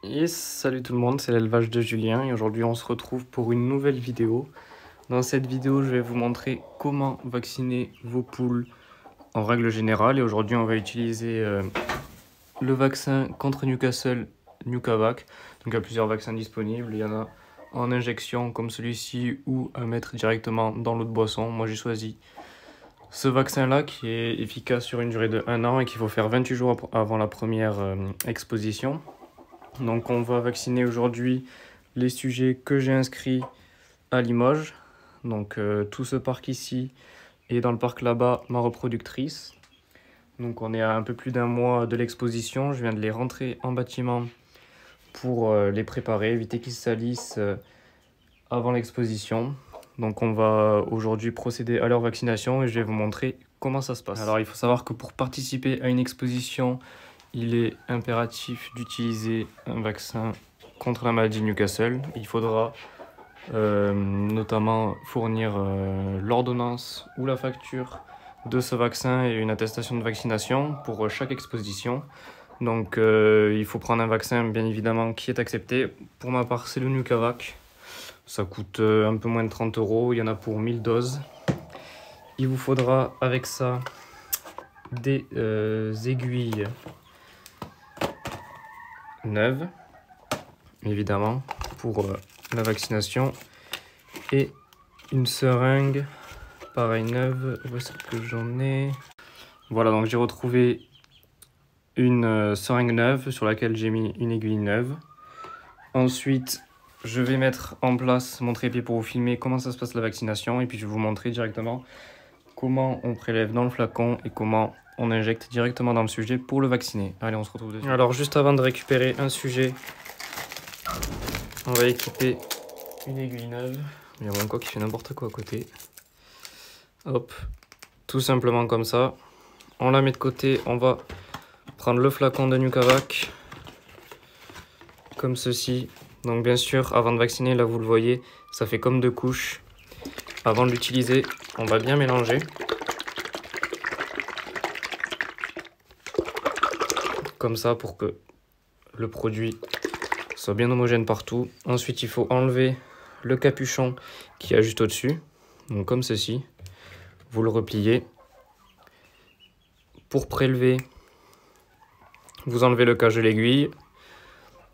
Et salut tout le monde, c'est l'élevage de Julien et aujourd'hui on se retrouve pour une nouvelle vidéo. Dans cette vidéo, je vais vous montrer comment vacciner vos poules en règle générale. Et aujourd'hui, on va utiliser le vaccin contre Newcastle, Nucavac. Donc il y a plusieurs vaccins disponibles. Il y en a en injection comme celui-ci ou à mettre directement dans l'eau de boisson. Moi j'ai choisi ce vaccin-là qui est efficace sur une durée de 1 an et qu'il faut faire 28 jours avant la première exposition. Donc on va vacciner aujourd'hui les sujets que j'ai inscrits à Limoges. Donc tout ce parc ici et dans le parc là-bas, ma reproductrice. Donc on est à un peu plus d'un mois de l'exposition. Je viens de les rentrer en bâtiment pour les préparer, éviter qu'ils salissent avant l'exposition. Donc on va aujourd'hui procéder à leur vaccination et je vais vous montrer comment ça se passe. Alors il faut savoir que pour participer à une exposition, il est impératif d'utiliser un vaccin contre la maladie de Newcastle. Il faudra notamment fournir l'ordonnance ou la facture de ce vaccin et une attestation de vaccination pour chaque exposition. Donc il faut prendre un vaccin bien évidemment qui est accepté. Pour ma part c'est le Nucavac. Ça coûte un peu moins de 30 €. Il y en a pour 1000 doses. Il vous faudra avec ça des aiguilles neuve, évidemment, pour la vaccination, et une seringue, pareil, neuve. Où est-ce que j'en ai? Voilà, donc j'ai retrouvé une seringue neuve sur laquelle j'ai mis une aiguille neuve. Ensuite, je vais mettre en place mon trépied pour vous filmer comment ça se passe la vaccination, et puis je vais vous montrer directement comment on prélève dans le flacon et comment on injecte directement dans le sujet pour le vacciner. Allez, on se retrouve dessus. Alors, juste avant de récupérer un sujet, on va équiper une aiguille neuve. Il y a même quoi qui fait n'importe quoi à côté. Hop, tout simplement comme ça. On la met de côté, on va prendre le flacon de Nucavac, comme ceci. Donc bien sûr, avant de vacciner, là vous le voyez, ça fait comme deux couches. Avant de l'utiliser, on va bien mélanger. Comme ça pour que le produit soit bien homogène partout. Ensuite, il faut enlever le capuchon qui est juste au-dessus. Donc comme ceci. Vous le repliez. Pour prélever, vous enlevez le cage de l'aiguille.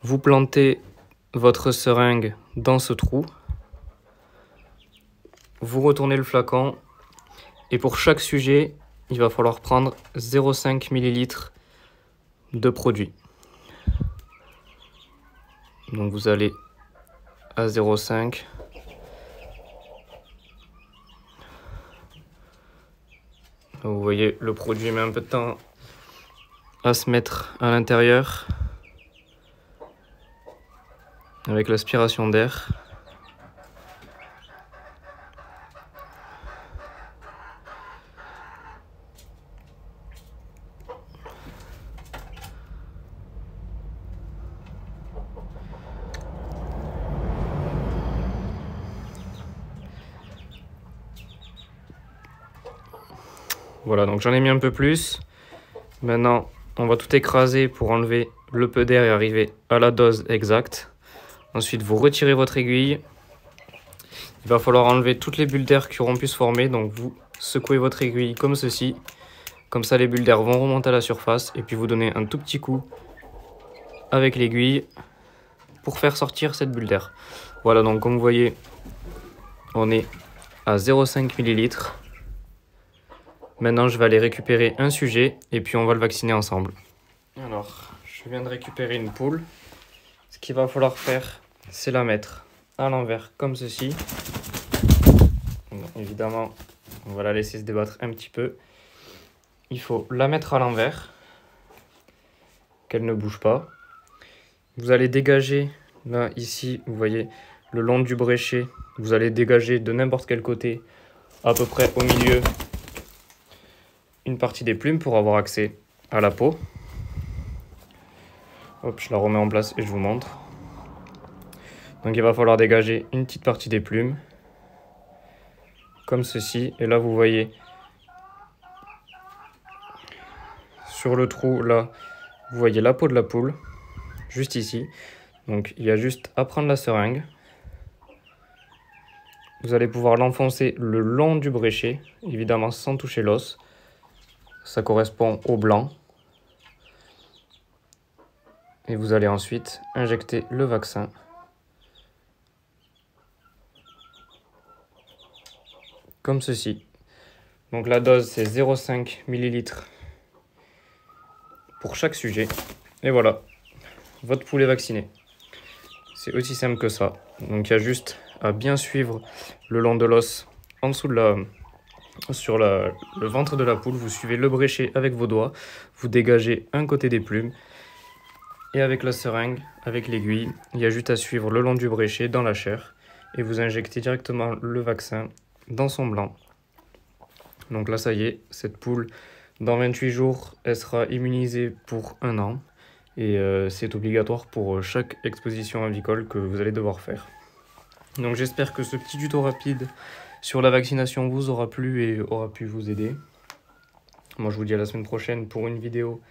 Vous plantez votre seringue dans ce trou. Vous retournez le flacon. Et pour chaque sujet, il va falloir prendre 0,5 ml de produit. Donc vous allez à 0,5. Vous voyez, le produit met un peu de temps à se mettre à l'intérieur avec l'aspiration d'air. Voilà, donc j'en ai mis un peu plus. Maintenant, on va tout écraser pour enlever le peu d'air et arriver à la dose exacte. Ensuite, vous retirez votre aiguille. Il va falloir enlever toutes les bulles d'air qui auront pu se former. Donc, vous secouez votre aiguille comme ceci. Comme ça, les bulles d'air vont remonter à la surface. Et puis, vous donnez un tout petit coup avec l'aiguille pour faire sortir cette bulle d'air. Voilà, donc comme vous voyez, on est à 0,5 ml. Maintenant, je vais aller récupérer un sujet et puis on va le vacciner ensemble. Alors, je viens de récupérer une poule. Ce qu'il va falloir faire, c'est la mettre à l'envers comme ceci. Bon, évidemment, on va la laisser se débattre un petit peu. Il faut la mettre à l'envers, qu'elle ne bouge pas. Vous allez dégager, là, ici, vous voyez, le long du bréchet. Vous allez dégager de n'importe quel côté, à peu près au milieu, une partie des plumes pour avoir accès à la peau. Hop, je la remets en place et je vous montre. Donc il va falloir dégager une petite partie des plumes, comme ceci. Et là vous voyez, sur le trou, là, vous voyez la peau de la poule, juste ici. Donc il y a juste à prendre la seringue. Vous allez pouvoir l'enfoncer le long du bréchet, évidemment sans toucher l'os. Ça correspond au blanc. Et vous allez ensuite injecter le vaccin. Comme ceci. Donc la dose c'est 0,5 ml pour chaque sujet. Et voilà, votre poule est vacciné. C'est aussi simple que ça. Donc il y a juste à bien suivre le long de l'os, en dessous de le ventre de la poule. Vous suivez le bréchet avec vos doigts, vous dégagez un côté des plumes. Et avec la seringue, avec l'aiguille, il y a juste à suivre le long du bréchet dans la chair. Et vous injectez directement le vaccin dans son blanc. Donc là ça y est, cette poule, dans 28 jours, elle sera immunisée pour 1 an. Et c'est obligatoire pour chaque exposition avicole que vous allez devoir faire. Donc j'espère que ce petit tuto rapide sur la vaccination vous aura plu et aura pu vous aider. Moi je vous dis à la semaine prochaine pour une vidéo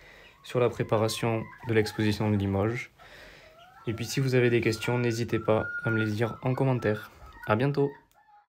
sur la préparation de l'exposition de Limoges. Et puis si vous avez des questions, n'hésitez pas à me les dire en commentaire. À bientôt!